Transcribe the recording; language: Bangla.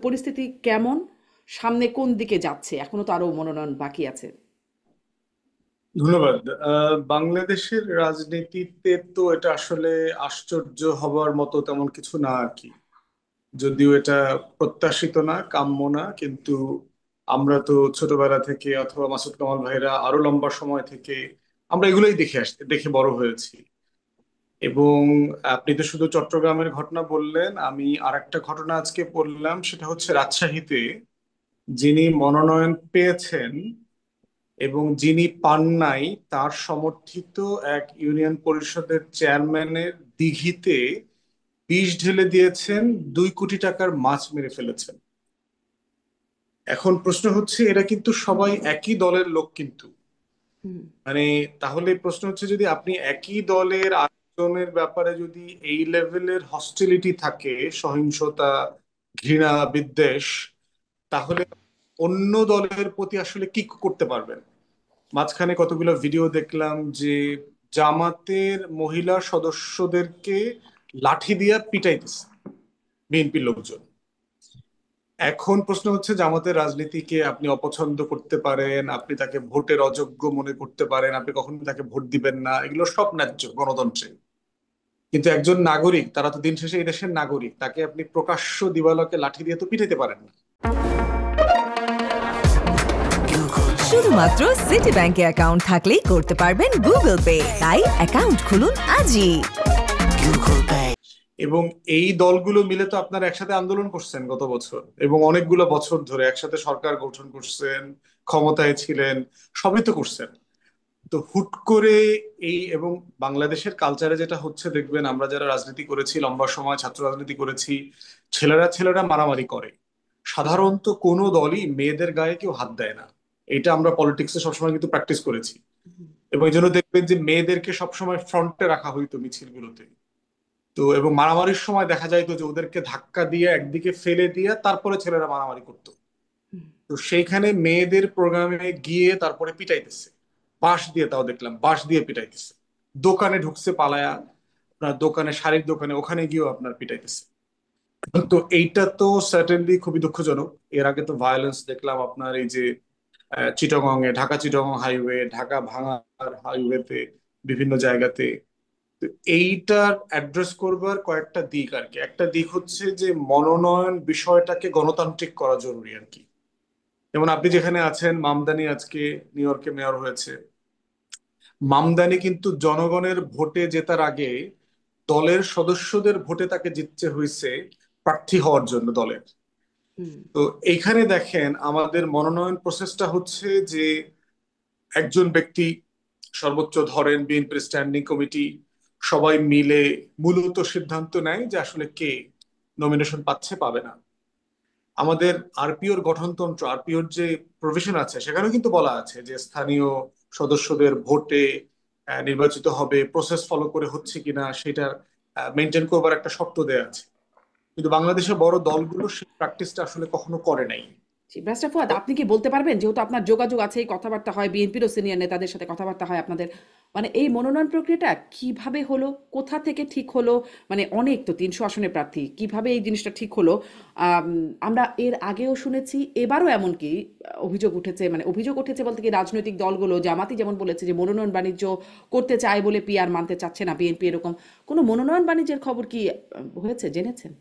পরিস্থিতি কেমন, সামনে কোন দিকে যাচ্ছে, এখনো তো আরো মনোনয়ন বাকি আছে। ধন্যবাদ। বাংলাদেশের রাজনীতিতে তো এটা আসলে আশ্চর্য হবার মতো তেমন কিছু না আর কি। যদিও এটা প্রত্যাশিত না, কাম্য না, কিন্তু আমরা তো ছোটবেলা থেকে অথবা মাসুদ কামাল ভাইরা আরো লম্বা সময় থেকে আমরা এগুলোই দেখে বড় হয়েছি। এবং আপনি তো শুধু চট্টগ্রামের ঘটনা বললেন, আমি আরেকটা ঘটনা আজকে বললাম, সেটা হচ্ছে রাজশাহীতে যিনি মনোনয়ন পেয়েছেন এবং যিনি পান নাই তার সমর্থিত এক ইউনিয়ন পরিষদের চেয়ারম্যানের দিঘিতে বিষ ঢেলে দিয়েছেন, 2 কোটি টাকার মাছ মেরে ফেলেছেন। এখন প্রশ্ন হচ্ছে এরা কিন্তু সবাই একই দলের লোক কিন্তু, হুম। মানে তাহলে প্রশ্ন হচ্ছে যদি আপনি একই দলের আরেকজনের ব্যাপারে যদি এই লেভেলের হস্টিলিটি থাকে, সহিংসতা, ঘৃণা, বিদ্বেষ, তাহলে অন্য দলের প্রতি আসলে কি করতে পারবেন? মাঝখানে কতগুলো ভিডিও দেখলাম যে জামাতের মহিলা সদস্যদেরকে লাঠি দিয়ে পিটাইতেছে বিএনপির লোকজন। এখন প্রশ্ন হচ্ছে জামাতের রাজনীতিকে আপনি অপছন্দ করতে পারেন, আপনি তাকে ভোটের অযোগ্য মনে করতে পারেন, আপনি কখনো তাকে ভোট দিবেন না, এগুলো সব ন্যায্য গণতন্ত্রে। কিন্তু একজন নাগরিক, তারা তো দিন শেষে এই দেশের নাগরিক, তাকে আপনি প্রকাশ্য দিবালোকে লাঠি দিয়ে তো পিটাইতে পারেন না। শুধুমাত্র সিটি ব্যাংকে অ্যাকাউন্ট থাকলেই করতে পারবেন গুগল পে, তাই অ্যাকাউন্ট খুলুন আজই। এবং এই দলগুলো মিলে তো আপনারা একসাথে আন্দোলন করছেন গত বছর, এবং অনেকগুলো বছর ধরে একসাথে সরকার গঠন করছেন, ক্ষমতায় ছিলেন, সবই তো করছেন। তো হুট করে এবং বাংলাদেশের কালচারে যেটা হচ্ছে দেখবেন, আমরা যারা রাজনীতি করেছি লম্বা সময়, ছাত্র রাজনীতি করেছি, ছেলেরা ছেলেরা মারামারি করে। সাধারণত কোনো দলই মেয়েদের গায়ে কেউ হাত দেয় না। এটা আমরা পলিটিক্সে সবসময় কিন্তু প্র্যাকটিস করেছি। এবং এই জন্য দেখবেন যে মেয়েদেরকে সবসময় ফ্রন্টে রাখা হইতো মিছিলগুলোতে। তো এবং মারামারির সময় দেখা যাইতো যে ওদেরকে ধাক্কা দিয়ে একদিকে ফেলে দিয়ে তারপরে ছেলেরা মারামারি করতো। তো সেইখানে মেয়েদের প্রোগ্রামে গিয়ে তারপরে পিটাইতেছে, বাঁশ দিয়ে, তাও দেখলাম বাঁশ দিয়ে পিটাইতেছে। দোকানে ঢুকছে পালায়া, আপনার দোকানে, শাড়ির দোকানে, ওখানে গিয়েও আপনার পিটাইতেছে। তো এইটা তো সার্টেনলি খুবই দুঃখজনক। এর আগে তো ভায়োলেন্স দেখলাম আপনার এই যে চিটাগং এ, ঢাকা চিটাগং হাইওয়ে, ঢাকা ভাঙার হাইওয়েতে, বিভিন্ন জায়গাতে। তো এইটার অ্যাড্রেস করবার কয়েকটা দিক আর কি। একটা দিক হচ্ছে যে মনোনয়ন বিষয়টাকে গণতান্ত্রিক করা জরুরি আর কি। যেমন আপনি যেখানে আছেন, মামদানি আজকে নিউ ইয়র্কে মেয়র হয়েছে। মামদানি কিন্তু জনগণের ভোটে জেতার আগে দলের সদস্যদের ভোটে তাকে জিততে হয়েছে প্রার্থী হওয়ার জন্য দলের। হুম। তো এইখানে দেখেন আমাদের মনোনয়ন প্রসেসটা হচ্ছে যে একজন ব্যক্তি, সর্বোচ্চ ধরেন বিএনপির স্ট্যান্ডিং কমিটি, সবাই মিলে মূলত সিদ্ধান্ত নেয় যে আসলে কে নমিনেশন পাচ্ছে পাবে না। আমাদের আরপিওর গঠনতন্ত্র, আরপিওর যে প্রভিশন আছে, সেখানেও কিন্তু বলা আছে যে স্থানীয় সদস্যদের ভোটে নির্বাচিত হবে, প্রসেস ফলো করে হচ্ছে কিনা সেটা মেনটেন করবার একটা শর্ত দেয়া আছে। কিন্তু বাংলাদেশে বড় দলগুলো সেই প্র্যাকটিসটা আসলে কখনো করে নাই। জি, ব্যারিস্টার ফুয়াদ, আপনি কি বলতে পারবেন, যেহেতু আপনার যোগাযোগ আছে, এই কথাবার্তা হয়, বিএনপিরও সিনিয়র নেতাদের সাথে কথাবার্তা হয় আপনাদের, মানে এই মনোনয়ন প্রক্রিয়াটা কিভাবে হলো, কোথা থেকে ঠিক হলো, মানে অনেক তো 300 আসনের প্রার্থী, কিভাবে এই জিনিসটা ঠিক হলো? আম, আমরা এর আগেও শুনেছি, এবারও এমনকি অভিযোগ উঠেছে, মানে অভিযোগ উঠেছে বলতে কি, রাজনৈতিক দলগুলো, জামাতি যেমন বলেছে যে মনোনয়ন বাণিজ্য করতে চায় বলে পিআর মানতে চাচ্ছে না বিএনপি, এরকম কোনো মনোনয়ন বাণিজ্যের খবর কি হয়েছে, জেনেছেন?